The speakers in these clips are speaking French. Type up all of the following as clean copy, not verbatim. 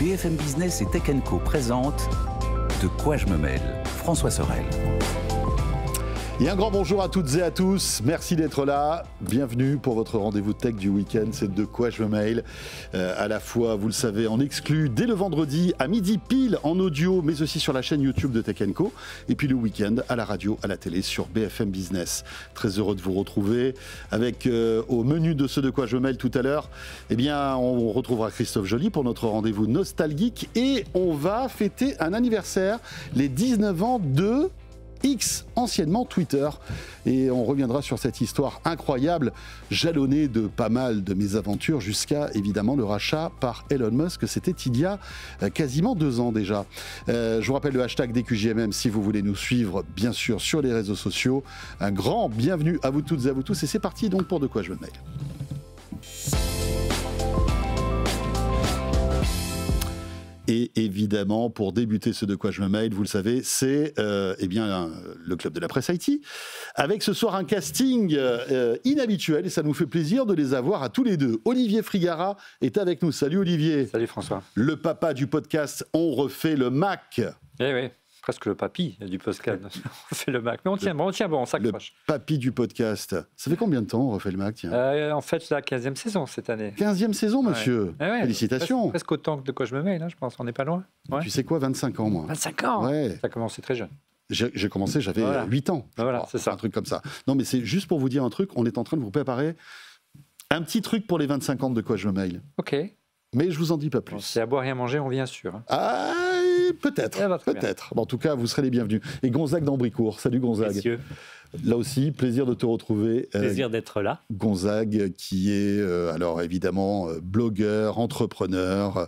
BFM Business et Tech & Co présente De quoi je me mêle, François Sorel. Et un grand bonjour à toutes et à tous, merci d'être là, bienvenue pour votre rendez-vous tech du week-end, c'est De quoi je me mêle, à la fois, vous le savez, en exclu dès le vendredi à midi pile en audio, mais aussi sur la chaîne YouTube de Tech & Co, et puis le week-end à la radio, à la télé sur BFM Business. Très heureux de vous retrouver avec au menu de ce De quoi je me mêle tout à l'heure, eh bien on retrouvera Christophe Joly pour notre rendez-vous nostalgique et on va fêter un anniversaire, les 19 ans de X, anciennement Twitter, et on reviendra sur cette histoire incroyable, jalonnée de pas mal de mésaventures, jusqu'à évidemment le rachat par Elon Musk, c'était il y a quasiment 2 ans déjà. Je vous rappelle le hashtag DQJMM si vous voulez nous suivre, bien sûr, sur les réseaux sociaux. Un grand bienvenue à vous toutes et à vous tous, et c'est parti donc pour De quoi je me mêle. Et évidemment, pour débuter ce De quoi je me mêle, vous le savez, c'est le Club de la Presse IT, avec ce soir un casting inhabituel, et ça nous fait plaisir de les avoir à tous les deux. Olivier Frigara est avec nous. Salut Olivier. Salut François. Le papa du podcast On refait le Mac. Eh oui, presque le papy du podcast. On refait le Mac. Mais on tient bon, on s'accroche. Le papy du podcast. Ça fait combien de temps On refait le Mac, en fait, la 15e saison cette année. 15e saison, monsieur. Ouais. Félicitations. Presque autant que De quoi je me mêle, hein, je pense. On n'est pas loin. Ouais. Tu sais quoi, 25 ans, moi. 25 ans. Ouais. Ça a commencé très jeune. J'ai commencé, j'avais 8 ans. Voilà, c'est ça. Un truc comme ça. Non, mais c'est juste pour vous dire un truc. On est en train de vous préparer un petit truc pour les 25 ans de quoi je me mêle. Ok. Mais je vous en dis pas plus. Bon, c'est à boire et à manger, on vient sûr. Hein. Ah, peut-être. Bon, en tout cas, vous serez les bienvenus. Et Gonzague d'Ambricourt. Salut Gonzague. Messieurs. Là aussi, plaisir de te retrouver. Plaisir d'être là. Gonzague, qui est, alors évidemment, blogueur, entrepreneur,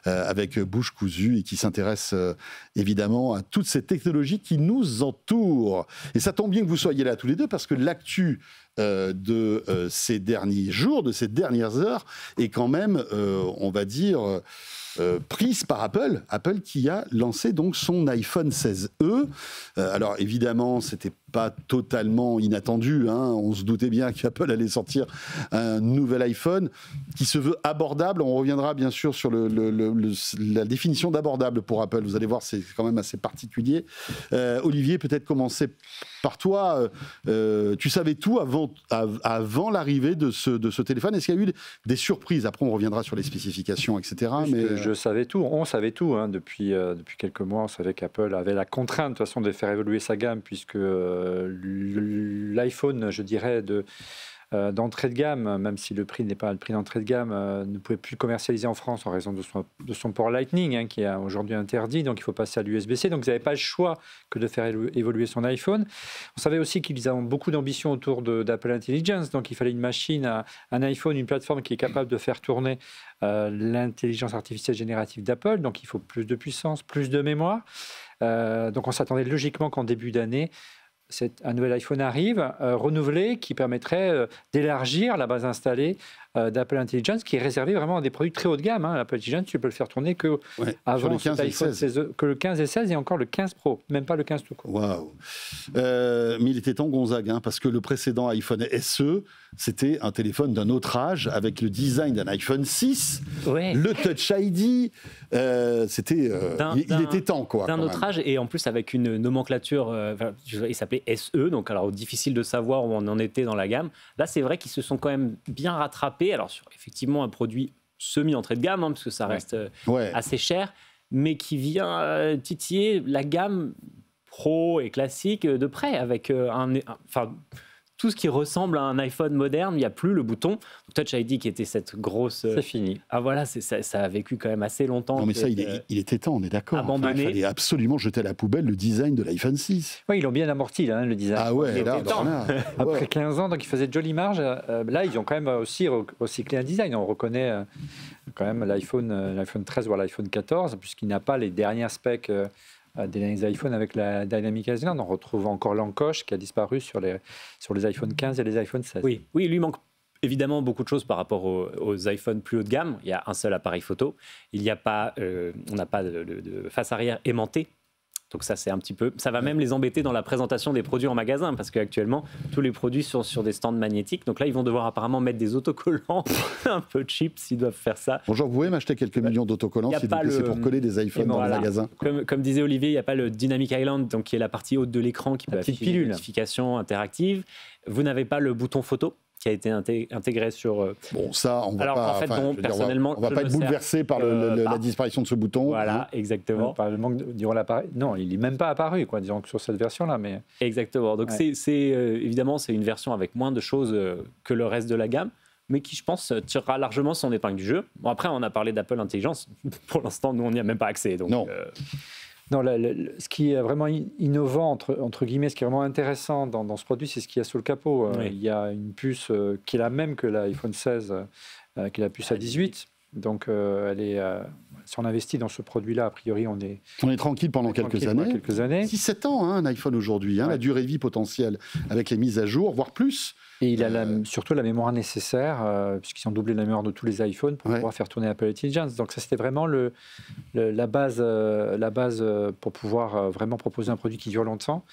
avec bouche cousue et qui s'intéresse évidemment à toutes ces technologies qui nous entourent. Et ça tombe bien que vous soyez là tous les deux parce que l'actu de ces derniers jours, de ces dernières heures, est quand même, on va dire, prise par Apple. Apple qui a lancé donc son iPhone 16e. Alors évidemment, c'était pas totalement inattendu, hein. On se doutait bien qu'Apple allait sortir un nouvel iPhone qui se veut abordable. On reviendra bien sûr sur la définition d'abordable pour Apple. Vous allez voir, c'est quand même assez particulier. Olivier, peut-être commencer par toi. Tu savais tout avant l'arrivée de ce téléphone. Est-ce qu'il y a eu des surprises? Après, on reviendra sur les spécifications, etc. Mais je savais tout. On savait tout. Hein. Depuis quelques mois, on savait qu'Apple avait la contrainte de toute façon de faire évoluer sa gamme, puisque l'iPhone, je dirais, d'entrée de gamme, même si le prix n'est pas le prix d'entrée de gamme, ne pouvait plus commercialiser en France en raison de son port Lightning, hein, qui est aujourd'hui interdit, donc il faut passer à l'USB-C. Donc ils n'avaient pas le choix que de faire évoluer son iPhone. On savait aussi qu'ils ont beaucoup d'ambition autour d'Apple Intelligence, donc il fallait une machine, un iPhone, une plateforme qui est capable de faire tourner l'intelligence artificielle générative d'Apple, donc il faut plus de puissance, plus de mémoire. Donc on s'attendait logiquement qu'en début d'année, un nouvel iPhone arrive, renouvelé, qui permettrait d'élargir la base installée d'Apple Intelligence, qui est réservée vraiment à des produits très haut de gamme. Hein. L'Apple Intelligence, tu peux le faire tourner avant le 15 iPhone 16, que le 15 et 16 et encore le 15 Pro, même pas le 15 tout court. Waouh. Mais il était temps, Gonzague, hein, parce que le précédent iPhone SE, c'était un téléphone d'un autre âge, avec le design d'un iPhone 6, le Touch ID. Il était temps, quoi. D'un autre âge, et en plus avec une nomenclature, il s'appelait SE, donc alors difficile de savoir où on en était dans la gamme. Là, c'est vrai qu'ils se sont quand même bien rattrapés. Alors, sur effectivement un produit semi-entrée de gamme, hein, parce que ça reste assez cher, mais qui vient titiller la gamme pro et classique de près, avec tout ce qui ressemble à un iPhone moderne. Il n'y a plus le bouton Touch ID qui était cette grosse... C'est fini. Ah voilà, ça a vécu quand même assez longtemps. Non mais ça, il était temps, on est d'accord. Abandonné. Il fallait absolument jeter à la poubelle le design de l'iPhone 6. Oui, ils l'ont bien amorti, là, le design. Ah ouais, là. Après 15 ans, donc ils faisaient de jolies marges. Là, ils ont quand même aussi recyclé un design. On reconnaît quand même l'iPhone 13 voire l'iPhone 14, puisqu'il n'a pas les dernières specs des derniers iPhones avec la Dynamic Island. On retrouve encore l'encoche qui a disparu sur les iPhone 15 et les iPhone 16. Oui, il lui manque évidemment beaucoup de choses par rapport aux iPhones plus haut de gamme. Il y a un seul appareil photo. On n'a pas de face arrière aimantée. Donc ça, c'est un petit peu, ça va même les embêter dans la présentation des produits en magasin, parce qu'actuellement, tous les produits sont sur des stands magnétiques. Donc là, ils vont devoir apparemment mettre des autocollants un peu cheap s'ils doivent faire ça. Bonjour, vous pouvez m'acheter quelques millions d'autocollants, s'il vous plaît, c'est pour coller des iPhones dans les magasins. Comme disait Olivier, il n'y a pas le Dynamic Island, donc qui est la partie haute de l'écran qui peut afficher une notification interactive. Vous n'avez pas le bouton photo qui a été intégré sur... Bon, ça, on va pas... En fait, bon, personnellement, on va pas être bouleversé par la disparition de ce bouton. Voilà, exactement. Par le manque durant l'appareil. Non, il n'est même pas apparu, quoi, disons que sur cette version-là. Mais... Exactement. Donc, évidemment, c'est une version avec moins de choses que le reste de la gamme, mais qui, je pense, tirera largement son épingle du jeu. Bon, après, on a parlé d'Apple Intelligence. Pour l'instant, nous, on n'y a même pas accès. Donc, non. Non, ce qui est vraiment innovant, entre guillemets, ce qui est vraiment intéressant dans ce produit, c'est ce qu'il y a sous le capot. Oui. Il y a une puce qui est la même que l'iPhone 16, qui est la puce A18. Donc, si on investit dans ce produit-là, a priori, on est tranquille pendant quelques années. 6-7 ans, un iPhone aujourd'hui, la durée de vie potentielle avec les mises à jour, voire plus. Et il a surtout la mémoire nécessaire, puisqu'ils ont doublé la mémoire de tous les iPhones pour pouvoir faire tourner Apple Intelligence. Donc ça, c'était vraiment la base pour pouvoir vraiment proposer un produit qui dure longtemps.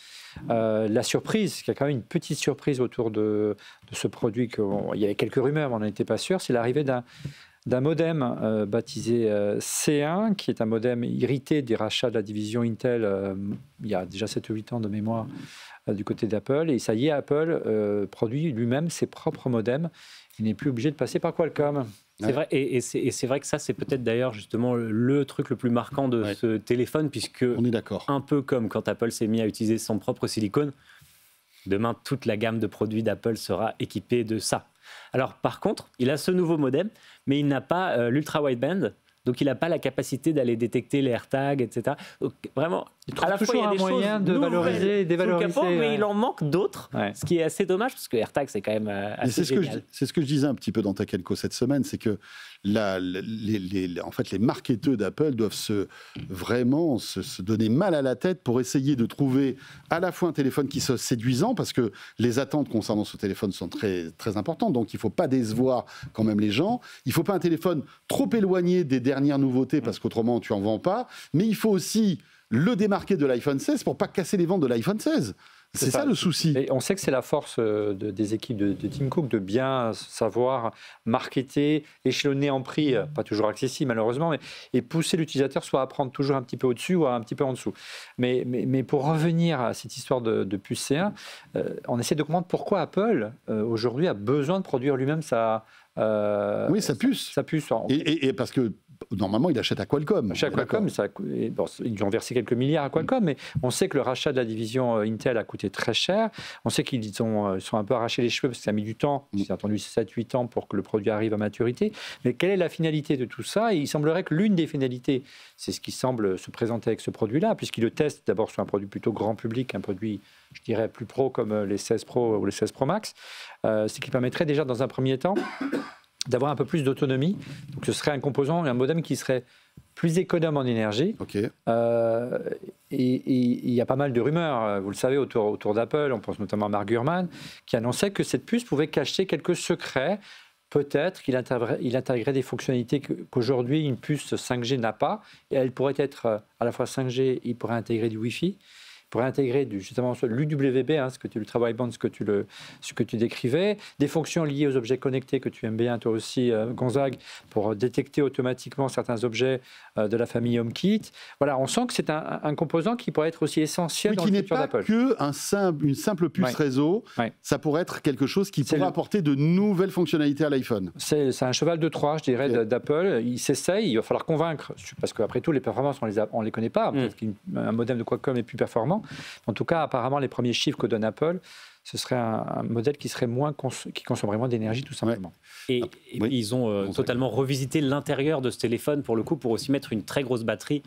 La surprise, il y a quand même une petite surprise autour de ce produit. Il y avait quelques rumeurs, mais on n'en était pas sûr. C'est l'arrivée d'un modem baptisé C1, qui est un modem hérité des rachats de la division Intel il y a déjà 7-8 ans de mémoire du côté d'Apple. Et ça y est, Apple produit lui-même ses propres modems. Il n'est plus obligé de passer par Qualcomm. C'est vrai, et c'est vrai que ça, c'est peut-être d'ailleurs justement le truc le plus marquant de ce téléphone, puisque on est d'accord. Un peu comme quand Apple s'est mis à utiliser son propre silicone, demain, toute la gamme de produits d'Apple sera équipée de ça. Alors, par contre, il a ce nouveau modem, mais il n'a pas l'ultra-wideband, donc il n'a pas la capacité d'aller détecter les AirTags, etc. Donc, vraiment, à la fois, il y a des moyen de valoriser et dévaloriser. Capot, mais il en manque d'autres, ce qui est assez dommage, parce que AirTag, c'est quand même assez génial. C'est ce que je disais un petit peu dans Tech & Co cette semaine, c'est que en fait, les marketeurs d'Apple doivent vraiment se donner mal à la tête pour essayer de trouver à la fois un téléphone qui soit séduisant, parce que les attentes concernant ce téléphone sont très, très importantes, donc il ne faut pas décevoir quand même les gens. Il ne faut pas un téléphone trop éloigné des dernières nouveautés, parce qu'autrement tu n'en vends pas, mais il faut aussi le démarquer de l'iPhone 16 pour ne pas casser les ventes de l'iPhone 16. C'est ça le souci. Et on sait que c'est la force des équipes de Tim Cook de bien savoir marketer, échelonner en prix, pas toujours accessible malheureusement, et pousser l'utilisateur soit à prendre toujours un petit peu au-dessus ou un petit peu en dessous. Mais pour revenir à cette histoire de puce C1, on essaie de comprendre pourquoi Apple aujourd'hui a besoin de produire lui-même sa puce. Et parce que normalement, il achète à Qualcomm. Chez Qualcomm, ils lui ont versé quelques milliards à Qualcomm, mais on sait que le rachat de la division Intel a coûté très cher. On sait qu'ils sont un peu arrachés les cheveux parce que ça a mis du temps. Ils ont attendu 7-8 ans pour que le produit arrive à maturité. Mais quelle est la finalité de tout ça? Et il semblerait que l'une des finalités, c'est ce qui semble se présenter avec ce produit-là, puisqu'il le teste d'abord sur un produit plutôt grand public, un produit, je dirais, plus pro comme les 16 Pro ou les 16 Pro Max, c'est qu'il permettrait déjà dans un premier temps d'avoir un peu plus d'autonomie. Donc ce serait un composant, un modem qui serait plus économe en énergie. Okay. Et il y a pas mal de rumeurs, vous le savez, autour d'Apple. On pense notamment à Mark Gurman, qui annonçait que cette puce pouvait cacher quelques secrets. Peut-être qu'il intégrerait des fonctionnalités qu'aujourd'hui une puce 5G n'a pas. Et elle pourrait être à la fois 5G, il pourrait intégrer du Wi-Fi. Pourrait intégrer justement l'UWB, ce que tu le travail band, ce que tu décrivais, des fonctions liées aux objets connectés que tu aimes bien toi aussi, Gonzague, pour détecter automatiquement certains objets de la famille HomeKit. Voilà, on sent que c'est un composant qui pourrait être aussi essentiel dans le futur d'Apple. Qui n'est pas une simple puce réseau, ça pourrait être quelque chose qui pourrait apporter de nouvelles fonctionnalités à l'iPhone. C'est un cheval de Troie, je dirais, d'Apple. Il s'essaye, il va falloir convaincre, parce qu'après tout, les performances, on les connaît pas. Peut-être qu'un modem de Qualcomm est plus performant. En tout cas, apparemment, les premiers chiffres que donne Apple, ce serait un modèle qui consommerait moins d'énergie, tout simplement. Et ils ont totalement revisité l'intérieur de ce téléphone, pour le coup, pour aussi mettre une très grosse batterie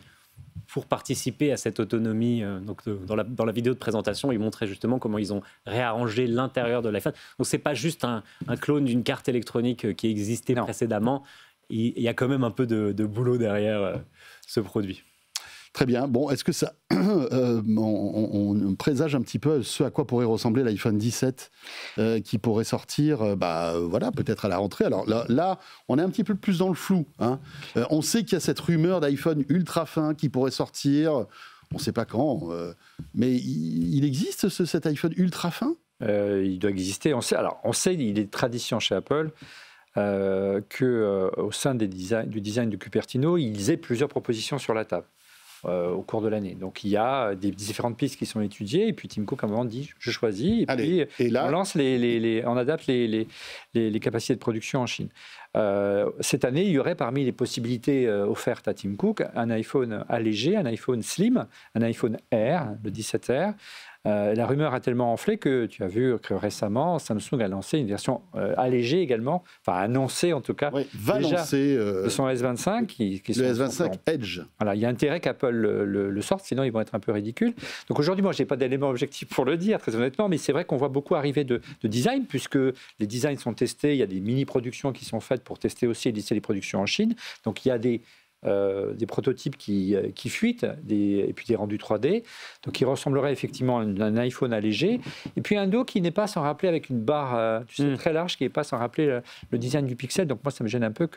pour participer à cette autonomie. Donc, dans la vidéo de présentation, ils montraient justement comment ils ont réarrangé l'intérieur de l'iPhone. Donc, ce n'est pas juste un clone d'une carte électronique qui existait précédemment. Il y a quand même un peu de boulot derrière ce produit. Très bien. Bon, est-ce que ça, on présage un petit peu ce à quoi pourrait ressembler l'iPhone 17 qui pourrait sortir, voilà, peut-être à la rentrée. Alors là, on est un petit peu plus dans le flou. On sait qu'il y a cette rumeur d'iPhone ultra fin qui pourrait sortir. on ne sait pas quand. Mais il existe cet iPhone ultra fin? Il doit exister. On sait, il est tradition chez Apple qu'au sein du design de Cupertino, ils aient plusieurs propositions sur la table au cours de l'année. Donc il y a des différentes pistes qui sont étudiées, et puis Tim Cook à un moment dit je choisis, et Allez, puis et là, on lance on adapte les capacités de production en Chine. Cette année, il y aurait parmi les possibilités offertes à Tim Cook un iPhone allégé, un iPhone slim, un iPhone Air, le 17R. La rumeur a tellement enflé que tu as vu que récemment, Samsung a lancé une version allégée également, enfin annoncée en tout cas, va déjà, lancer de son S25. le S25 Edge. Voilà, il y a intérêt qu'Apple le sorte, sinon ils vont être un peu ridicules. Donc aujourd'hui, moi, je n'ai pas d'éléments objectifs pour le dire, très honnêtement, mais c'est vrai qu'on voit beaucoup arriver de design, puisque les designs sont testés, il y a des mini-productions qui sont faites pour tester aussi et lister les productions en Chine. Donc il y a des prototypes qui fuitent, et puis des rendus 3D, donc il ressemblerait effectivement à un iPhone allégé, et puis un dos qui n'est pas sans rappeler, avec une barre très large, qui n'est pas sans rappeler le design du Pixel. Donc moi, ça me gêne un peu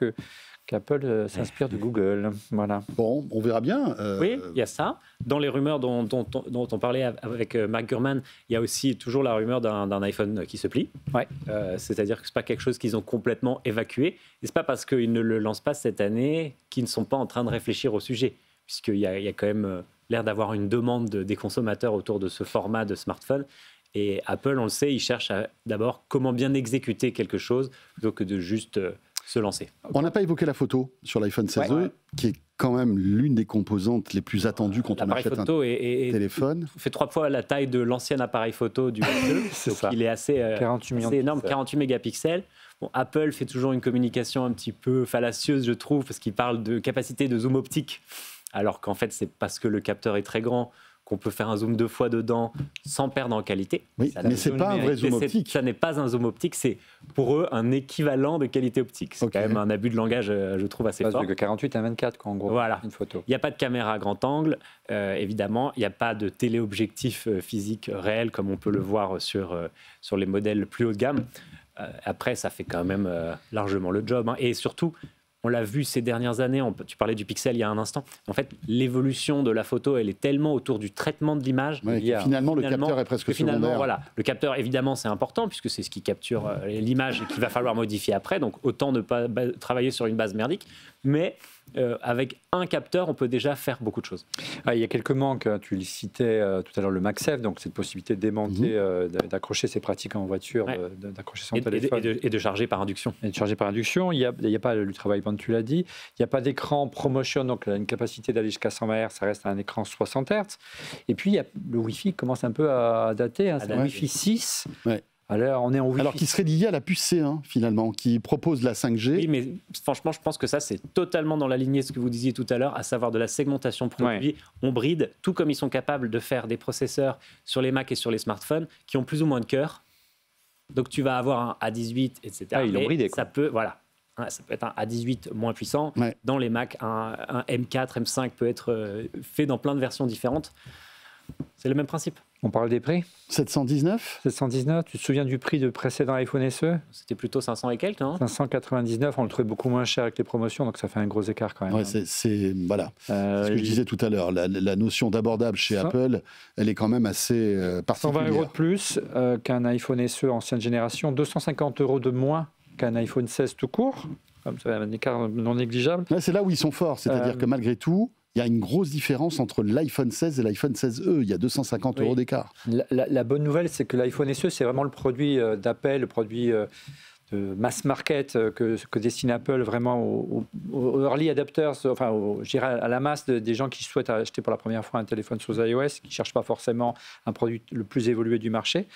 qu'Apple s'inspire de Google. Voilà. Bon, on verra bien. Oui, il y a ça. Dans les rumeurs dont on parlait avec Mark Gurman, il y a aussi toujours la rumeur d'un iPhone qui se plie. Ouais. C'est-à-dire que ce n'est pas quelque chose qu'ils ont complètement évacué. Et ce n'est pas parce qu'ils ne le lancent pas cette année qu'ils ne sont pas en train de réfléchir au sujet, puisqu'il y a quand même l'air d'avoir une demande des consommateurs autour de ce format de smartphone. Et Apple, on le sait, il cherche d'abord comment bien exécuter quelque chose plutôt que de juste se lancer. On n'a pas évoqué la photo sur l'iPhone 16e, qui est quand même l'une des composantes les plus attendues quand on achète un téléphone. Fait 3 fois la taille de l'ancien appareil photo du S2. C'est ça. Il est assez 48 millions énorme, 48 mégapixels. Bon, Apple fait toujours une communication un petit peu fallacieuse, je trouve, parce qu'il parle de capacité de zoom optique, alors qu'en fait, c'est parce que le capteur est très grand qu'on peut faire un zoom 2 fois dedans sans perdre en qualité. Oui, mais ce n'est pas un vrai zoom optique. Ça n'est pas un zoom optique, c'est pour eux un équivalent de qualité optique. C'est quand même un abus de langage, je trouve, assez fort. De 48 à 24, quoi, en gros, voilà. une photo. Il n'y a pas de caméra à grand angle, évidemment. Il n'y a pas de téléobjectif physique réel, comme on peut le voir sur les modèles plus haut de gamme. Après, ça fait quand même largement le job. Et surtout, on l'a vu ces dernières années, tu parlais du Pixel il y a un instant, en fait, l'évolution de la photo, elle est tellement autour du traitement de l'image. Finalement, le capteur est presque secondaire. Voilà, le capteur, évidemment, c'est important, puisque c'est ce qui capture l'image et qu'il va falloir modifier après, donc autant ne pas travailler sur une base merdique, mais avec un capteur, on peut déjà faire beaucoup de choses. Il y a quelques manques, tu le citais tout à l'heure, le MagSafe, donc cette possibilité de démonter, d'accrocher, c'est pratique en voiture, d'accrocher son téléphone. Et de charger par induction. Et de charger par induction. Il n'y a pas l'ultra wideband, tu l'as dit. Il n'y a pas d'écran ProMotion, donc une capacité d'aller jusqu'à 120 Hz, ça reste un écran 60 Hz. Et puis, le Wi-Fi commence un peu à dater, c'est un Wi-Fi 6. Ouais. Alors, on est en Wi-Fi. Alors, qui serait lié à la puce C1, finalement, qui propose la 5G. Oui, mais franchement, je pense que ça, c'est totalement dans la lignée de ce que vous disiez tout à l'heure, à savoir de la segmentation produit. Ouais. On bride, tout comme ils sont capables de faire des processeurs sur les Mac et sur les smartphones, qui ont plus ou moins de cœur. Donc, tu vas avoir un A18, etc. Ils l'ont bridé, quoi. Ça peut être un A18 moins puissant. Ouais. Dans les Mac, un M4, M5 peut être fait dans plein de versions différentes. C'est le même principe. On parle des prix ? 719 ? 719. Tu te souviens du prix de précédent iPhone SE ? C'était plutôt 500 et quelques, non ? 599. On le trouvait beaucoup moins cher avec les promotions, donc ça fait un gros écart quand même. Ouais, voilà. C'est ce que je disais tout à l'heure. La notion d'abordable chez Apple, elle est quand même assez particulière. 120 € de plus qu'un iPhone SE ancienne génération, 250 € de moins qu'un iPhone 16 tout court. Comme ça, un écart non négligeable. Ouais, c'est là où ils sont forts. C'est-à-dire que malgré tout, il y a une grosse différence entre l'iPhone 16 et l'iPhone 16e. Il y a 250 € d'écart. La bonne nouvelle, c'est que l'iPhone SE, c'est vraiment le produit d'Apple, le produit de mass market que destine Apple vraiment aux early adapters, enfin, je dirais à la masse des gens qui souhaitent acheter pour la première fois un téléphone sous iOS, qui ne cherchent pas forcément un produit le plus évolué du marché.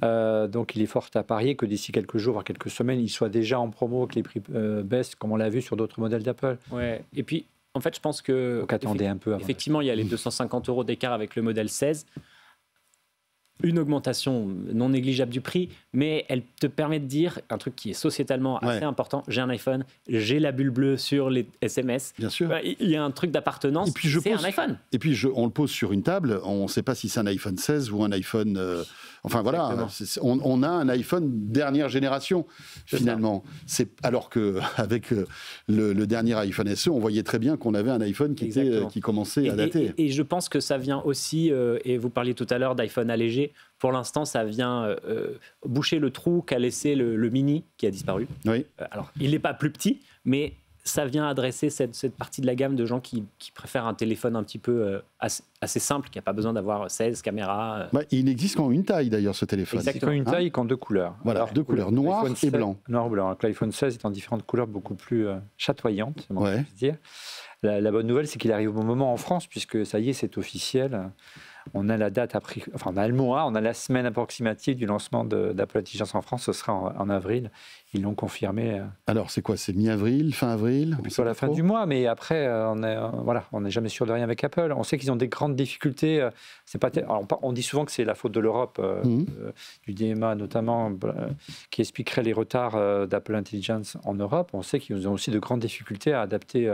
Donc, il est fort à parier que d'ici quelques jours, voire quelques semaines, il soit déjà en promo, que les prix baissent, comme on l'a vu sur d'autres modèles d'Apple. Ouais. Et puis, en fait, je pense que donc, attendez un peu avant. Effectivement, il y a les 250 € d'écart avec le modèle 16. une augmentation non négligeable du prix, mais elle te permet de dire un truc qui est sociétalement assez important. J'ai un iPhone, j'ai la bulle bleue sur les SMS. Bien sûr. Il y a un truc d'appartenance, c'est un iPhone. Et puis, on le pose sur une table, on ne sait pas si c'est un iPhone 16 ou un iPhone... enfin, voilà, on a un iPhone dernière génération, finalement. Alors qu'avec le dernier iPhone SE, on voyait très bien qu'on avait un iPhone qui commençait à dater. Et je pense que ça vient aussi, et vous parliez tout à l'heure d'iPhone allégé, pour l'instant, ça vient boucher le trou qu'a laissé le Mini, qui a disparu. Oui. Alors, il n'est pas plus petit, mais ça vient adresser cette partie de la gamme de gens qui préfèrent un téléphone un petit peu assez simple, qui n'a pas besoin d'avoir 16 caméras. Il n'existe qu'en une taille, d'ailleurs, ce téléphone. Exactement. Une taille qu'en 2 couleurs. Voilà, Alors, 2 couleurs, noir et blanc. Noir et blanc. Alors que l'iPhone 16 est en différentes couleurs beaucoup plus chatoyantes, on peut dire. La bonne nouvelle, c'est qu'il arrive au bon moment en France, puisque ça y est, c'est officiel. On a la date, on a le mois, on a la semaine approximative du lancement d'Apple Intelligence en France, ce sera en avril. Ils l'ont confirmé. Alors, c'est quoi? C'est mi-avril, fin avril? Plutôt à la fin du mois, mais après, on n'est jamais sûr de rien avec Apple. On sait qu'ils ont des grandes difficultés. Alors, on dit souvent que c'est la faute de l'Europe, du DMA notamment, qui expliquerait les retards d'Apple Intelligence en Europe. On sait qu'ils ont aussi de grandes difficultés à adapter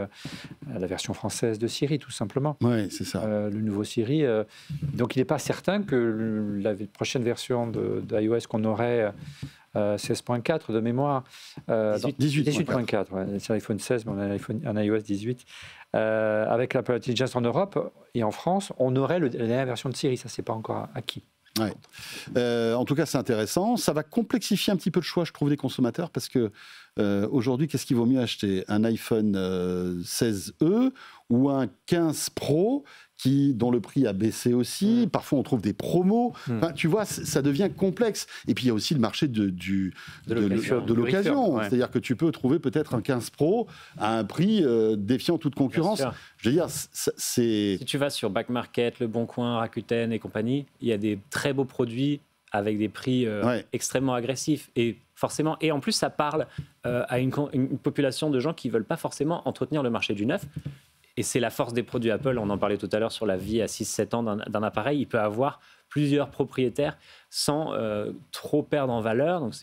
la version française de Siri, tout simplement. Oui, c'est ça. Le nouveau Siri. Donc, il n'est pas certain que la prochaine version d'iOS qu'on aurait... 16.4 de mémoire. 18.4, c'est l'iPhone 16, mais on a un iOS 18. Avec l'Apple Intelligence en Europe et en France, on aurait la dernière version de Siri. Ça, c'est pas encore acquis. Ouais. En tout cas, c'est intéressant. Ça va complexifier un petit peu le choix, je trouve, des consommateurs, parce que aujourd'hui, qu'est-ce qu'il vaut mieux acheter? Un iPhone 16e ou un 15 Pro dont le prix a baissé aussi. Parfois, on trouve des promos. Enfin, tu vois, ça devient complexe. Et puis, il y a aussi le marché de l'occasion. Ouais. C'est-à-dire que tu peux trouver peut-être un 15 Pro à un prix défiant toute concurrence. Je veux dire, c'est... Si tu vas sur Back Market, Le Bon Coin, Rakuten et compagnie, il y a des très beaux produits avec des prix extrêmement agressifs. Et forcément, et en plus, ça parle à une population de gens qui ne veulent pas forcément entretenir le marché du neuf. Et c'est la force des produits Apple. On en parlait tout à l'heure sur la vie à 6-7 ans d'un appareil. Il peut avoir plusieurs propriétaires sans trop perdre en valeur. Donc,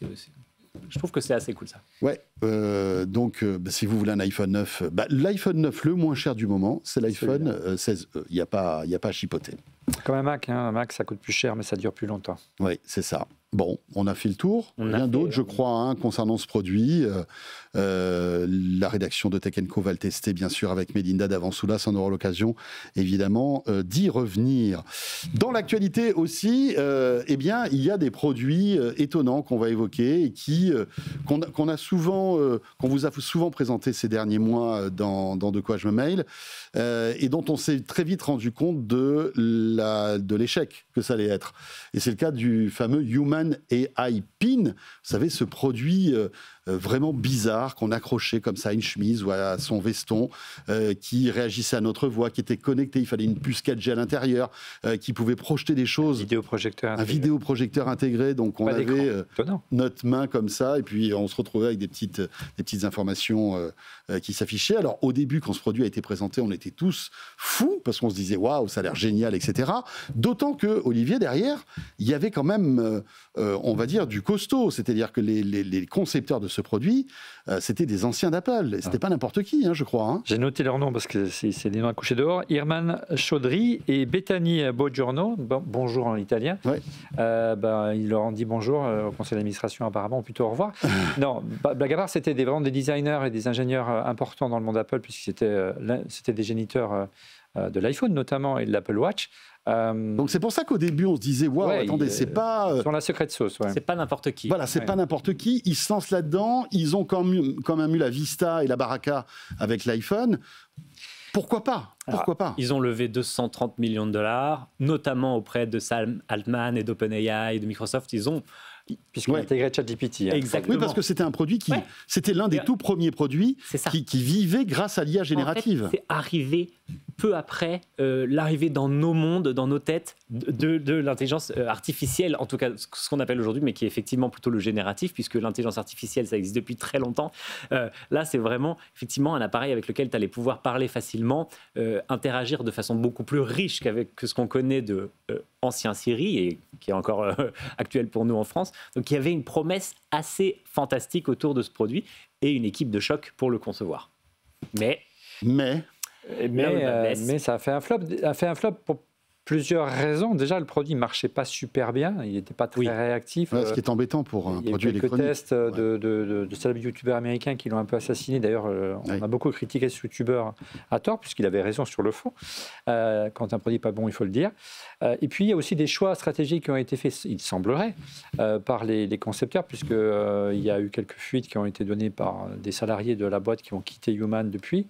je trouve que c'est assez cool, ça. Ouais. Donc, si vous voulez un iPhone 9, l'iPhone 9 le moins cher du moment, c'est l'iPhone 16e. Il n'y a pas à chipoter. Comme un Mac. Un Mac, ça coûte plus cher, mais ça dure plus longtemps. Oui, c'est ça. Bon, on a fait le tour. Rien d'autre, je crois, concernant ce produit. La rédaction de Tech & Co va le tester, bien sûr, avec Mélinda Davansoulas. On aura l'occasion, évidemment, d'y revenir. Dans l'actualité aussi, il y a des produits étonnants qu'on va évoquer et qu'on vous a souvent présentés ces derniers mois dans De quoi je me mail, et dont on s'est très vite rendu compte de l'échec que ça allait être. Et c'est le cas du fameux Human AI Pin, vous savez, ce produit vraiment bizarre qu'on accrochait comme ça à une chemise ou à son veston, qui réagissait à notre voix, qui était connecté, il fallait une puce 4G à l'intérieur, qui pouvait projeter des choses. Un vidéoprojecteur intégré, donc on avait notre main comme ça, et puis on se retrouvait avec des petites informations qui s'affichaient. Alors au début, quand ce produit a été présenté, on était tous fous, parce qu'on se disait waouh, ça a l'air génial, etc. D'autant que, Olivier, derrière, il y avait quand même, on va dire, du costaud, c'est-à-dire que les concepteurs de ce produit, c'était des anciens d'Apple. C'était pas n'importe qui, je crois. J'ai noté leur nom parce que c'est des noms à coucher dehors. Irman Chaudhry et Bethany Bogiorno, bonjour en italien. Ouais. Ils leur ont dit bonjour au conseil d'administration, apparemment, ou plutôt au revoir. Non, blague à part, c'était vraiment des designers et des ingénieurs importants dans le monde Apple, puisque c'était des géniteurs de l'iPhone notamment et de l'Apple Watch. Donc c'est pour ça qu'au début on se disait waouh, attendez, c'est pas sur la secret sauce. C'est pas n'importe qui. Voilà, c'est pas n'importe qui. Ils se lancent là-dedans. Ils ont quand même eu la Vista et la Baraka avec l'iPhone. Pourquoi pas? Ils ont levé 230 millions de dollars, notamment auprès de Sam Altman et d'OpenAI et de Microsoft. Puisqu'on intégrait ChatGPT. Exactement. Oui, parce que c'était un produit c'était l'un des tout premiers produits qui vivait grâce à l'IA générative. En fait, c'est arrivé peu après l'arrivée dans nos mondes, dans nos têtes, de l'intelligence artificielle, en tout cas ce qu'on appelle aujourd'hui, mais qui est effectivement plutôt le génératif, puisque l'intelligence artificielle, ça existe depuis très longtemps. Là, c'est vraiment effectivement un appareil avec lequel tu allais pouvoir parler facilement, interagir de façon beaucoup plus riche que ce qu'on connaît de ancien Siri, et qui est encore actuel pour nous en France. Donc il y avait une promesse assez fantastique autour de ce produit, et une équipe de choc pour le concevoir. Mais ça a fait un flop. Pour plusieurs raisons. Déjà, le produit ne marchait pas super bien. Il n'était pas très réactif. Ce qui est embêtant pour un produit électronique. Il y a eu quelques tests de célèbres youtubeurs américains qui l'ont un peu assassiné. D'ailleurs, on a beaucoup critiqué ce youtubeur à tort, puisqu'il avait raison sur le fond. Quand un produit n'est pas bon, il faut le dire. Et puis, il y a aussi des choix stratégiques qui ont été faits, il semblerait, par les concepteurs, puisqu'il y a eu quelques fuites qui ont été données par des salariés de la boîte qui ont quitté Human depuis,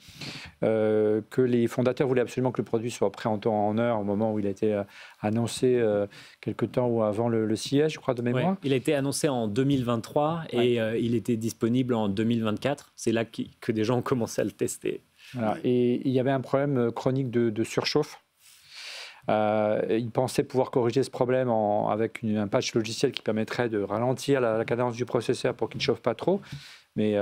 que les fondateurs voulaient absolument que le produit soit prêt en temps en heure au moment où il a été annoncé quelque temps ou avant le CES, je crois, de mémoire. Il a été annoncé en 2023 et il était disponible en 2024. C'est là que des gens ont commencé à le tester. Voilà. Et il y avait un problème chronique de surchauffe. Ils pensaient pouvoir corriger ce problème avec un patch logiciel qui permettrait de ralentir la cadence du processeur pour qu'il ne chauffe pas trop. Mais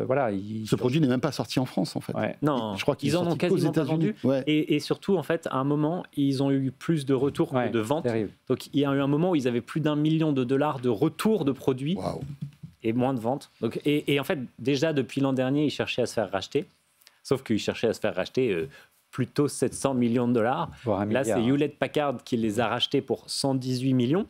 voilà. Ce produit n'est même pas sorti en France, en fait. Ouais. Non, je crois qu'ils en ont quasiment pas vendu. Ouais. Et surtout, en fait, à un moment, ils ont eu plus de retours que de ventes. Terrible. Donc, il y a eu un moment où ils avaient plus d'1 million de dollars de retours de produits et moins de ventes. Donc, et en fait, déjà, depuis l'an dernier, ils cherchaient à se faire racheter. Sauf qu'ils cherchaient à se faire racheter plutôt 700 millions de dollars. Là, c'est Hewlett Packard qui les a rachetés pour 118 millions.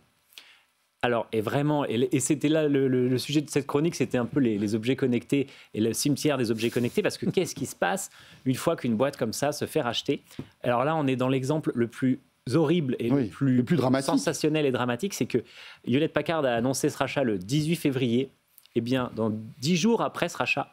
Alors, et vraiment, et c'était là le sujet de cette chronique, c'était un peu les objets connectés et le cimetière des objets connectés, parce que qu'est-ce qui se passe une fois qu'une boîte comme ça se fait racheter? Alors là, on est dans l'exemple le plus horrible et le plus sensationnel et dramatique, c'est que Hewlett Packard a annoncé ce rachat le 18 février. Eh bien, dans 10 jours après ce rachat,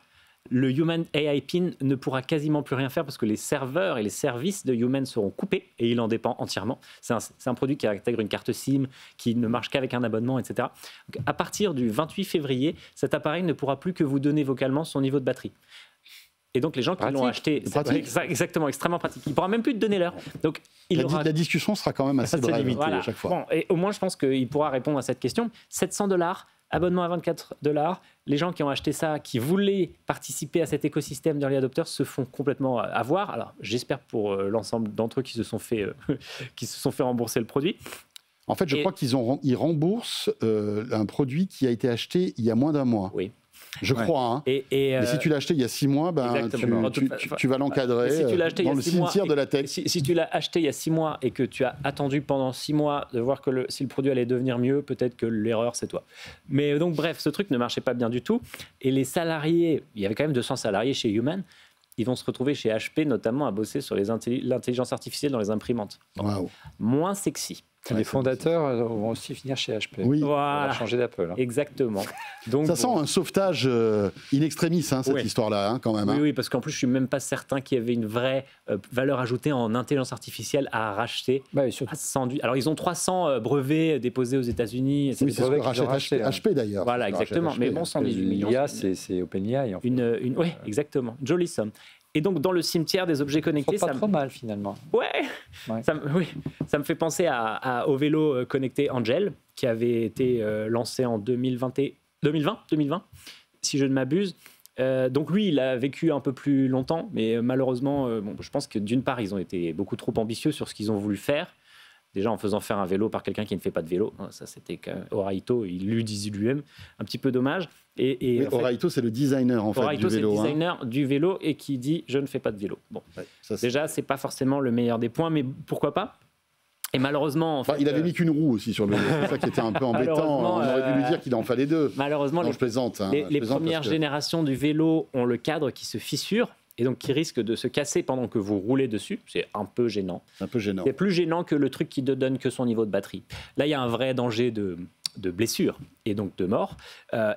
le Human AI Pin ne pourra quasiment plus rien faire parce que les serveurs et les services de Human seront coupés et il en dépend entièrement. C'est un produit qui intègre une carte SIM, qui ne marche qu'avec un abonnement, etc. Donc, à partir du 28 février, cet appareil ne pourra plus que vous donner vocalement son niveau de batterie. Et donc les gens qui l'ont acheté, exactement, extrêmement pratique. Il ne pourra même plus te donner l'heure. Donc la discussion sera quand même assez limitée à chaque fois. Bon, et au moins, je pense qu'il pourra répondre à cette question. $700. Abonnement à $24. Les gens qui ont acheté ça, qui voulaient participer à cet écosystème d'early adopters, se font complètement avoir. Alors, j'espère pour l'ensemble d'entre eux qui se sont fait rembourser le produit. En fait, je crois qu'ils remboursent un produit qui a été acheté il y a moins d'un mois. Oui. Je crois. Hein. Mais si tu l'as acheté il y a 6 mois, tu vas l'encadrer dans le cimetière de la tech. Si tu l'as acheté il y a 6 mois et que tu as attendu pendant 6 mois de voir que si le produit allait devenir mieux, peut-être que l'erreur, c'est toi. Mais donc, bref, ce truc ne marchait pas bien du tout. Et les salariés, il y avait quand même 200 salariés chez Human, ils vont se retrouver chez HP, notamment à bosser sur l'intelligence artificielle dans les imprimantes. Moins sexy. Les fondateurs vont aussi finir chez HP. Oui. Voilà. On va changer d'Apple. Exactement. Donc, ça sent un sauvetage in extremis, cette histoire-là, quand même. Oui, parce qu'en plus, je ne suis même pas certain qu'il y avait une vraie valeur ajoutée en intelligence artificielle à racheter. Alors, ils ont 300 brevets déposés aux États-Unis. Oui, c'est ce que rachète HP d'ailleurs. Voilà, exactement. Mais bon, 118 millions. L'IA, c'est OpenAI. En fait. Oui, exactement. Jolie somme. Et donc, dans le cimetière des objets connectés... Pas trop mal, finalement. Ouais. Ça me fait penser au vélo connecté Angel, qui avait été lancé en 2020, si je ne m'abuse. Donc, lui, il a vécu un peu plus longtemps, mais malheureusement, je pense que d'une part, ils ont été beaucoup trop ambitieux sur ce qu'ils ont voulu faire. Déjà en faisant faire un vélo par quelqu'un qui ne fait pas de vélo. Ça, c'était Oraito, il lui disait lui-même. Un petit peu dommage. Et Oraito, c'est le designer en fait, du vélo. Oraito, c'est le designer du vélo et qui dit « je ne fais pas de vélo ». Bon, déjà, ce n'est pas forcément le meilleur des points, mais pourquoi pas ? Et malheureusement... il avait mis qu'une roue aussi sur le vélo. C'est ça qui était un peu embêtant. On aurait dû lui dire qu'il en fallait 2. Malheureusement, je plaisante. Les premières générations du vélo ont le cadre qui se fissure. Et donc qui risque de se casser pendant que vous roulez dessus. C'est un peu gênant. C'est plus gênant que le truc qui ne donne que son niveau de batterie. Là, il y a un vrai danger de blessure et donc de mort.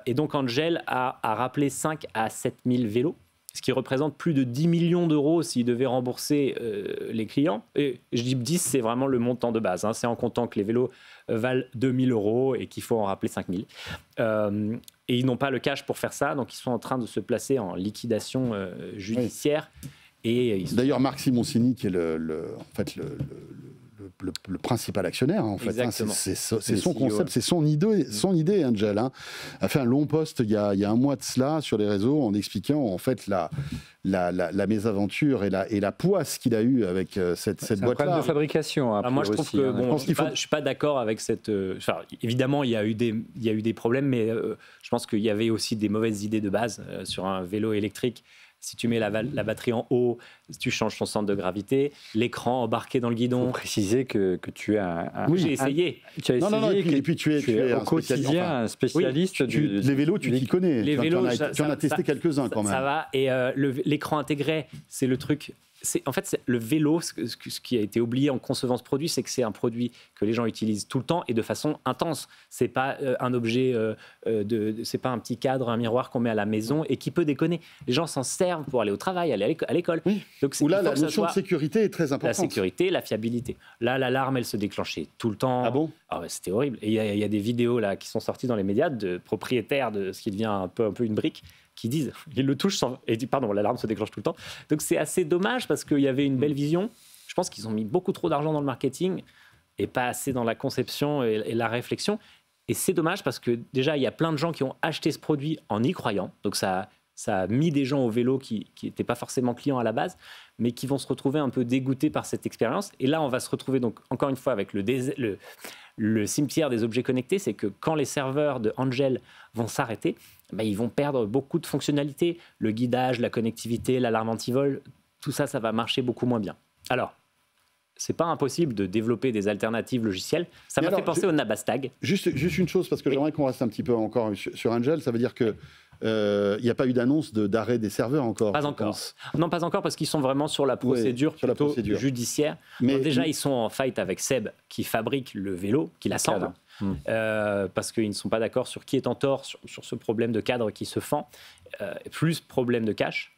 Et donc Angel a rappelé 5 à 7 000 vélos, ce qui représente plus de 10 millions d'euros s'il devait rembourser les clients. Et je dis 10, c'est vraiment le montant de base. C'est en comptant que les vélos valent 2 000 euros et qu'il faut en rappeler 5 000. Et ils n'ont pas le cash pour faire ça, donc ils sont en train de se placer en liquidation judiciaire. Et d'ailleurs, Marc Simoncini, qui est le principal actionnaire, en fait, hein, c'est son concept, c'est son idée, Angel, hein, a fait un long post il y a un mois de cela sur les réseaux en expliquant en fait la mésaventure et la poisse qu'il a eue avec cette boîte-là. C'est un problème de fabrication. Moi, je trouve que je suis pas d'accord avec cette. Évidemment, il y a eu des problèmes, mais je pense qu'il y avait aussi des mauvaises idées de base sur un vélo électrique. Si tu mets la batterie en haut, tu changes ton centre de gravité, l'écran embarqué dans le guidon. Il faut préciser que tu es un... Oui, j'ai essayé. Tu as essayé, et puis tu es au quotidien un spécialiste. Les vélos, tu t'y connais. Les vélos, tu en as testé quelques-uns quand même. Ça va. Et l'écran intégré, c'est le truc. En fait, le vélo, ce qui a été oublié en concevant ce produit, c'est que c'est un produit que les gens utilisent tout le temps et de façon intense. C'est pas un objet, c'est pas un petit cadre, un miroir qu'on met à la maison et qui peut déconner. Les gens s'en servent pour aller au travail, aller à l'école. Oui. Donc, où là, la notion de sécurité est très importante. La sécurité, la fiabilité. Là, l'alarme, elle se déclenchait tout le temps. Ah bon ? C'était horrible. Et il y a des vidéos là qui sont sorties dans les médias de propriétaires de ce qui devient un peu une brique, qui disent, ils le touchent et disent, pardon, l'alarme se déclenche tout le temps. Donc c'est assez dommage parce qu'il y avait une belle vision. Je pense qu'ils ont mis beaucoup trop d'argent dans le marketing et pas assez dans la conception et la réflexion. Et c'est dommage parce que déjà, il y a plein de gens qui ont acheté ce produit en y croyant. Donc ça a mis des gens au vélo qui n'étaient pas forcément clients à la base, mais qui vont se retrouver un peu dégoûtés par cette expérience. Et là, on va se retrouver donc encore une fois avec le cimetière des objets connectés. C'est que quand les serveurs de Angel vont s'arrêter, ils vont perdre beaucoup de fonctionnalités. Le guidage, la connectivité, l'alarme anti-vol, tout ça, ça va marcher beaucoup moins bien. Alors, c'est pas impossible de développer des alternatives logicielles. Ça m'a fait penser au Nabastag. Juste une chose, parce que j'aimerais qu'on reste un petit peu encore sur Angel. Ça veut dire que il n'y a pas eu d'annonce d'arrêt des serveurs encore. Pas encore. Non, pas encore, parce qu'ils sont vraiment sur la procédure, judiciaire. Mais déjà, ils sont en fight avec Seb, qui fabrique le vélo, qui l'assemble. Parce qu'ils ne sont pas d'accord sur qui est en tort sur ce problème de cadre qui se fend, plus problème de cache.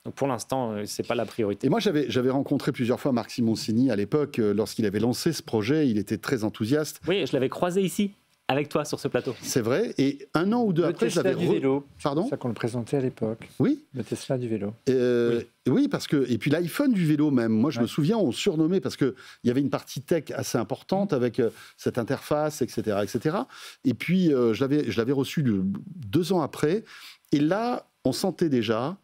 Donc pour l'instant, ce n'est pas la priorité. Et moi, j'avais rencontré plusieurs fois Marc Simoncini à l'époque. Lorsqu'il avait lancé ce projet, il était très enthousiaste. Oui, je l'avais croisé ici, avec toi, sur ce plateau. C'est vrai. Et un an ou deux après, je l'avais... Le Tesla du vélo. Pardon ? C'est ça qu'on le présentait à l'époque. Oui. Le Tesla du vélo. Oui, parce que... Et puis l'iPhone du vélo même. Moi, je me souviens, on surnommait, parce qu'il y avait une partie tech assez importante avec cette interface, etc., etc. Et puis, je l'avais reçu 2 ans après. Et là... on sentait déjà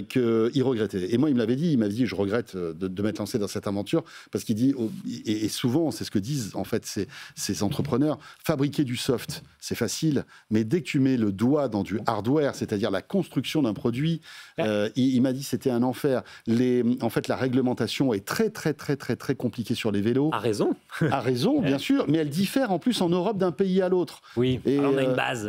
qu'il regrettait. Et moi, il m'avait dit, je regrette de m'être lancé dans cette aventure, parce qu'il dit, et souvent, c'est ce que disent en fait ces entrepreneurs, fabriquer du soft, c'est facile, mais dès que tu mets le doigt dans du hardware, c'est-à-dire la construction d'un produit, il m'a dit c'était un enfer. En fait, la réglementation est très, très, très, très, très compliquée sur les vélos. À raison. À raison, bien sûr, mais elle diffère en plus en Europe d'un pays à l'autre. Oui, et on a une base,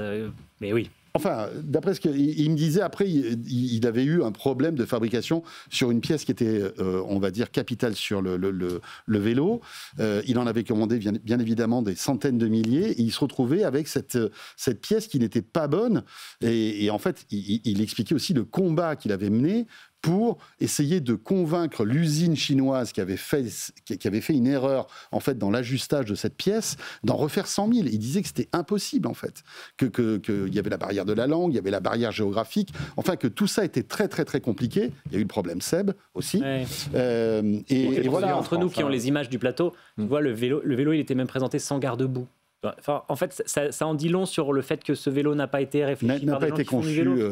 mais oui. Enfin, d'après ce qu'il me disait, après, il avait eu un problème de fabrication sur une pièce qui était, on va dire, capitale sur le vélo. Il en avait commandé, bien évidemment, des centaines de milliers. Et il se retrouvait avec cette pièce qui n'était pas bonne. Et en fait, il expliquait aussi le combat qu'il avait mené pour essayer de convaincre l'usine chinoise qui avait fait une erreur en fait dans l'ajustage de cette pièce d'en refaire 100 000. Il disait que c'était impossible en fait, qu'il y avait la barrière de la langue, il y avait la barrière géographique, enfin que tout ça était très très très compliqué. Il y a eu le problème Seb aussi. Ouais. Et voilà. Entre nous qui ont les images du plateau, tu vois le vélo il était même présenté sans garde-boue. Enfin, en fait, ça en dit long sur le fait que ce vélo n'a pas été réfléchi par des gens qui font du vélo.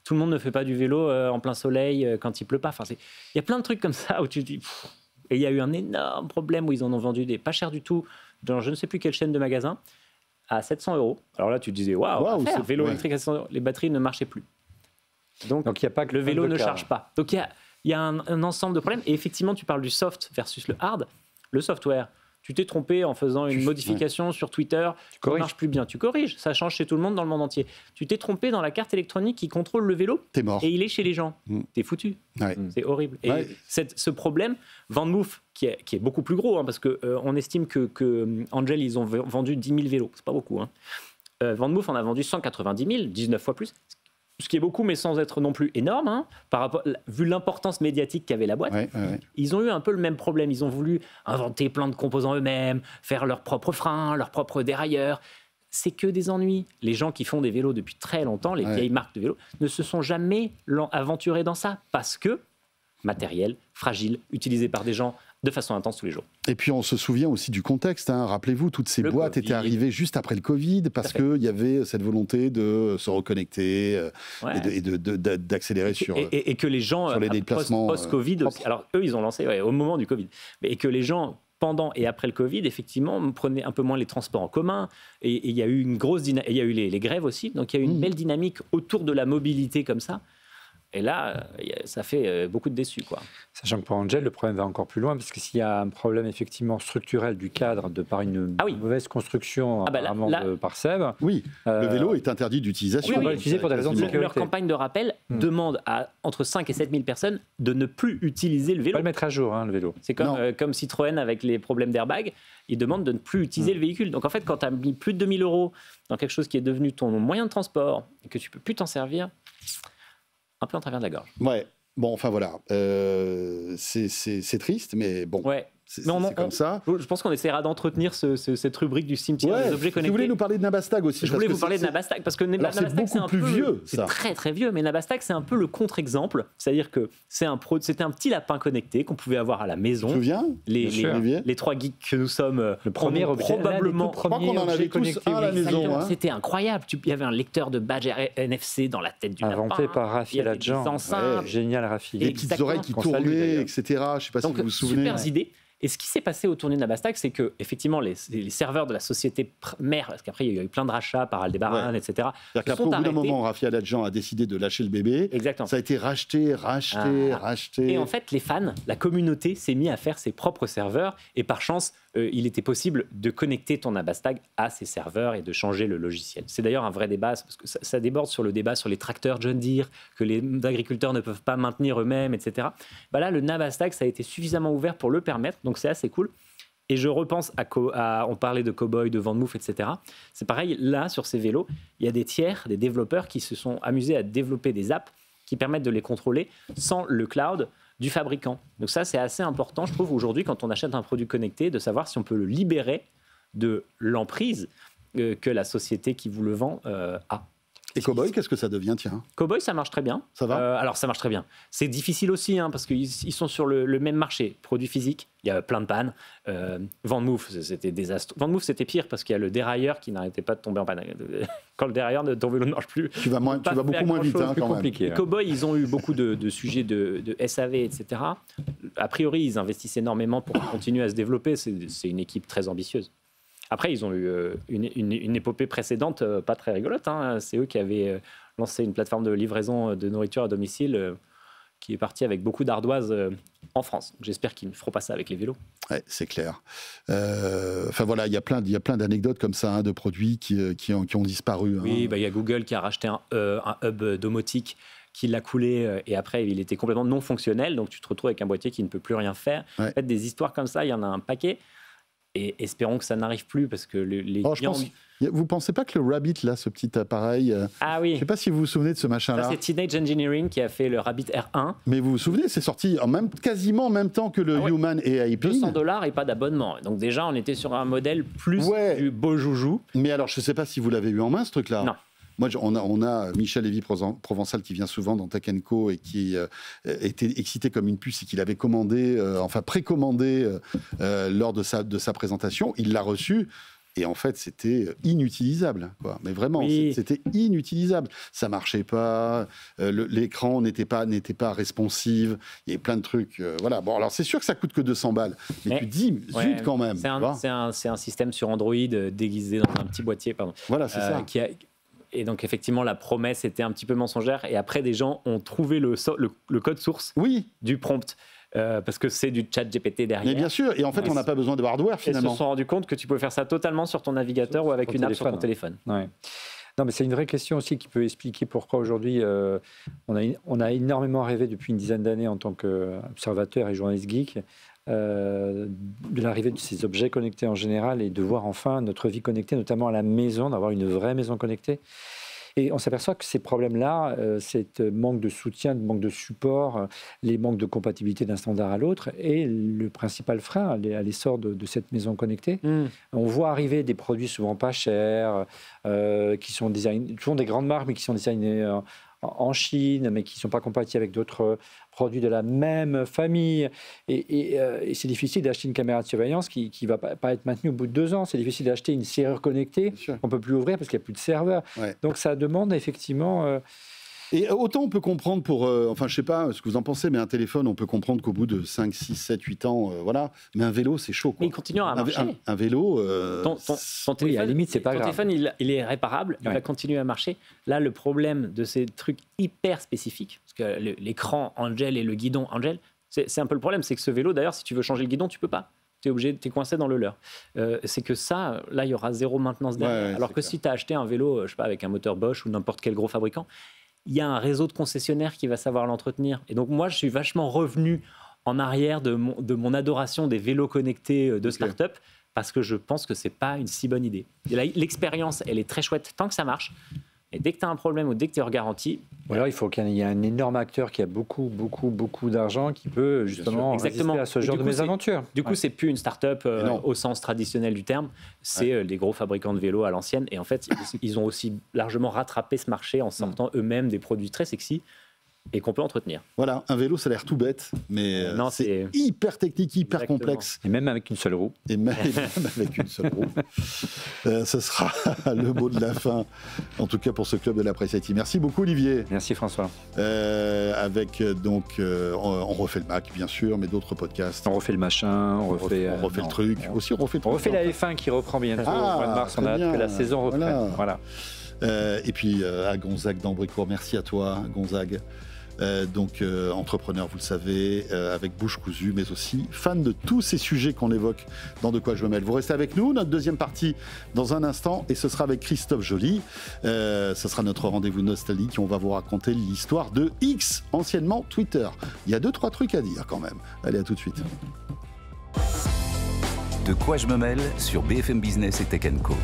Tout le monde ne fait pas du vélo en plein soleil quand il pleut pas. Enfin, il y a plein de trucs comme ça où tu te dis... Et il y a eu un énorme problème où ils en ont vendu des pas chers du tout dans je ne sais plus quelle chaîne de magasins à 700 €. Alors là, tu te disais, waouh, ce vélo électrique à 700 €, les batteries ne marchaient plus. Donc il y a pas que le vélo ne charge pas. Donc il y a un ensemble de problèmes. Et effectivement, tu parles du soft versus le hard. Le software... Tu t'es trompé en faisant une modification sur Twitter, ça ne marche plus bien. Tu corriges, ça change chez tout le monde dans le monde entier. Tu t'es trompé dans la carte électronique qui contrôle le vélo, t'es mort. Et il est chez les gens. T'es foutu. Ouais. C'est horrible. Et ce problème, Van Moof, qui est beaucoup plus gros, parce qu'on estime que Angel, ils ont vendu 10 000 vélos. C'est pas beaucoup. Van Moof en a vendu 190 000, 19 fois plus. Ce qui est beaucoup, mais sans être non plus énorme, par rapport, vu l'importance médiatique qu'avait la boîte. Ils ont eu un peu le même problème. Ils ont voulu inventer plein de composants eux-mêmes, faire leurs propres freins, leurs propres dérailleurs. C'est que des ennuis. Les gens qui font des vélos depuis très longtemps, les vieilles marques de vélos, ne se sont jamais aventurés dans ça parce que matériel, fragile, utilisé par des gens de façon intense tous les jours. Et puis on se souvient aussi du contexte. Rappelez-vous, toutes ces boîtes étaient arrivées juste après le Covid parce qu'il y avait cette volonté de se reconnecter et d'accélérer sur et que les gens, sur les déplacements post-Covid aussi. Alors eux, ils ont lancé au moment du Covid. Mais et que les gens, pendant et après le Covid, effectivement, prenaient un peu moins les transports en commun. Et il y a eu une grosse dynamique. Il y a eu les grèves aussi. Donc il y a eu une belle dynamique autour de la mobilité comme ça. Et là, ça fait beaucoup de déçus, quoi. Sachant que pour Angel, le problème va encore plus loin, parce que s'il y a un problème effectivement structurel du cadre de par une mauvaise construction par Seb... Oui, le vélo est interdit d'utilisation. Oui, on va l'utiliser pour des raisons de sécurité. Leur campagne de rappel demande à entre 5 et 7 000 personnes de ne plus utiliser le vélo. Pas le mettre à jour, le vélo. C'est comme Citroën avec les problèmes d'airbag. Ils demandent de ne plus utiliser le véhicule. Donc en fait, quand tu as mis plus de 2 000 € dans quelque chose qui est devenu ton moyen de transport et que tu ne peux plus t'en servir... un peu en travers de la gorge. Ouais, bon, enfin voilà, c'est triste, mais bon, c'est comme ça. Je pense qu'on essaiera d'entretenir cette rubrique du cimetière des objets connectés. Vous voulez nous parler de Nabastag aussi? Je voulais vous parler de Nabastag, parce que Nabastag, c'est beaucoup plus vieux. C'est très très vieux, mais Nabastag, c'est un peu le contre-exemple. C'est-à-dire que c'était un petit lapin connecté qu'on pouvait avoir à la maison. Tu te souviens? Les 3 geeks que nous sommes, le premier objet, Je probablement. crois qu'on en avait tous un à la maison. C'était incroyable. Il y avait un lecteur de badge NFC dans la tête du lapin. Inventé par Raphaël Adjan. Les Génial, Raphaël. petites oreilles qui tournaient, etc. Je ne sais pas si vous vous souvenez. Super idée. Et ce qui s'est passé au tournée de Nabastag, c'est que effectivement les serveurs de la société mère, parce qu'après il y a eu plein de rachats par Aldebaran, etc. C'est-à-dire qu'après, au bout d'un moment, Raphaël Adjan a décidé de lâcher le bébé. Exactement. Ça a été racheté. Et en fait, les fans, la communauté s'est mis à faire ses propres serveurs. Et par chance, il était possible de connecter ton Nabastag à ces serveurs et de changer le logiciel. C'est d'ailleurs un vrai débat, parce que ça déborde sur le débat sur les tracteurs John Deere, que les agriculteurs ne peuvent pas maintenir eux-mêmes, etc. Là, le Nabastag, ça a été suffisamment ouvert pour le permettre. Donc c'est assez cool. Et je repense on parlait de Cowboy, de Vanmoof, etc. C'est pareil, là, sur ces vélos, il y a des tiers, des développeurs qui se sont amusés à développer des apps qui permettent de les contrôler sans le cloud du fabricant. Donc ça, c'est assez important, je trouve, aujourd'hui, quand on achète un produit connecté, de savoir si on peut le libérer de l'emprise que la société qui vous le vend a. Et Cowboy, qu'est-ce que ça devient, tiens? Cowboy, ça marche très bien. Ça va? Alors, ça marche très bien. C'est difficile aussi, parce qu'ils sont sur le même marché. Produits physiques, il y a plein de pannes. Vanmoof, c'était désastreux. Vanmoof, c'était pire parce qu'il y a le dérailleur qui n'arrêtait pas de tomber en panne. Quand le dérailleur de ton vélo ne marche plus, tu vas beaucoup moins vite, quand compliqué. Cowboy, ils ont eu beaucoup de sujets de SAV, etc. A priori, ils investissent énormément pour continuer à se développer. C'est une équipe très ambitieuse. Après, ils ont eu une épopée précédente pas très rigolote. C'est eux qui avaient lancé une plateforme de livraison de nourriture à domicile qui est partie avec beaucoup d'ardoises en France. J'espère qu'ils ne feront pas ça avec les vélos. Ouais, c'est clair. Enfin voilà, il y a plein d'anecdotes comme ça, de produits qui ont disparu. Oui, il y a Google qui a racheté un hub domotique qui l'a coulé et après il était complètement non fonctionnel. Donc tu te retrouves avec un boîtier qui ne peut plus rien faire. Ouais. En fait, des histoires comme ça, il y en a un paquet. Et espérons que ça n'arrive plus parce que les clients... Vous ne pensez pas que le Rabbit, là, ce petit appareil... Ah oui. Je ne sais pas si vous vous souvenez de ce machin-là. Ça, c'est Teenage Engineering qui a fait le Rabbit R1. Mais vous vous souvenez, c'est sorti quasiment en même temps que le Human AI Pin. $200 et pas d'abonnement. Donc déjà, on était sur un modèle plus du beau joujou. Mais alors, je ne sais pas si vous l'avez eu en main, ce truc-là. Non. Moi, on a Michel Lévy-Provençal qui vient souvent dans Tech & Co et qui était excité comme une puce et qu'il avait précommandé lors de sa présentation. Il l'a reçu. Et en fait, c'était inutilisable, quoi. Mais vraiment, c'était inutilisable. Ça marchait pas, l'écran n'était pas responsive. Il y avait plein de trucs. Voilà. Bon, alors c'est sûr que ça coûte que 200 balles, mais tu te dis, zut quand même. C'est un système sur Android déguisé dans un petit boîtier, pardon. Voilà, c'est ça. Et donc, effectivement, la promesse était un petit peu mensongère. Et après, des gens ont trouvé le code source du prompt. Parce que c'est du chat GPT derrière. Mais bien sûr, et en fait, on n'a pas besoin de hardware, finalement. Ils se sont rendus compte que tu pouvais faire ça totalement sur ton navigateur ou avec une app sur ton téléphone. Ouais. Non, mais c'est une vraie question aussi qui peut expliquer pourquoi aujourd'hui, on a énormément rêvé depuis une dizaine d'années en tant qu'observateur et journaliste geek de l'arrivée de ces objets connectés en général et de voir enfin notre vie connectée, notamment à la maison, d'avoir une vraie maison connectée. Et on s'aperçoit que ces problèmes-là, cet manque de soutien, de manque de support, les manques de compatibilité d'un standard à l'autre, est le principal frein à l'essor de cette maison connectée. On voit arriver des produits souvent pas chers, qui sont designés, souvent des grandes marques, mais qui sont designés en Chine, mais qui ne sont pas compatibles avec d'autres produits de la même famille. Et c'est difficile d'acheter une caméra de surveillance qui ne va pas être maintenue au bout de 2 ans. C'est difficile d'acheter une serrure connectée qu'on ne peut plus ouvrir parce qu'il n'y a plus de serveur. Ouais. Donc ça demande effectivement... Et autant on peut comprendre pour... enfin, je sais pas ce que vous en pensez, mais un téléphone, on peut comprendre qu'au bout de 5, 6, 7, 8 ans, voilà. Mais un vélo, c'est chaud, quoi. Mais il continue à marcher. Un vélo... ton téléphone, oui, à la limite, c'est pas grave. Ton téléphone, il est réparable, il va continuer à marcher. Là, le problème de ces trucs hyper spécifiques, parce que l'écran Angel et le guidon Angel, c'est un peu le problème, c'est que ce vélo, d'ailleurs, si tu veux changer le guidon, tu peux pas. Tu es obligé, tu es coincé dans le leurre. C'est que ça, là, il y aura zéro maintenance derrière. Alors que si tu as acheté un vélo, je sais pas, avec un moteur Bosch ou n'importe quel gros fabricant, il y a un réseau de concessionnaires qui va savoir l'entretenir. Et donc, moi, je suis vachement revenu en arrière de mon adoration des vélos connectés de start-up parce que je pense que ce n'est pas une si bonne idée. L'expérience, elle est très chouette tant que ça marche. Et dès que tu as un problème ou dès que tu es hors garantie... Ou alors, il faut qu'il y ait un énorme acteur qui a beaucoup d'argent qui peut justement résister à ce genre de mésaventure. Du coup, c'est plus une start-up au sens traditionnel du terme. C'est des gros fabricants de vélos à l'ancienne. Et en fait, ils ont aussi largement rattrapé ce marché en sortant eux-mêmes des produits très sexy et qu'on peut entretenir. Voilà, un vélo, ça a l'air tout bête, mais c'est hyper technique, hyper complexe. Et même avec une seule roue. Et même avec une seule roue. Ce sera le mot de la fin, en tout cas pour ce club de l'appréciatif. Merci beaucoup, Olivier. Merci, François. Avec donc, on refait le Mac, bien sûr, mais d'autres podcasts. On refait le machin, on refait le truc. Aussi, on refait la F1 qui reprend bientôt au mois de mars. On a hâte que la saison reprenne. Voilà. Et puis à Gonzague d'Ambricourt, merci à toi, Gonzague. Entrepreneur, vous le savez, avec bouche cousue, mais aussi fan de tous ces sujets qu'on évoque dans De quoi je me mêle. Vous restez avec nous, notre deuxième partie dans un instant, et ce sera avec Christophe Joly. Ce sera notre rendez-vous nostalgique et on va vous raconter l'histoire de X, anciennement Twitter. Il y a 2-3 trucs à dire quand même. Allez, à tout de suite. De quoi je me mêle sur BFM Business et Tech & Co.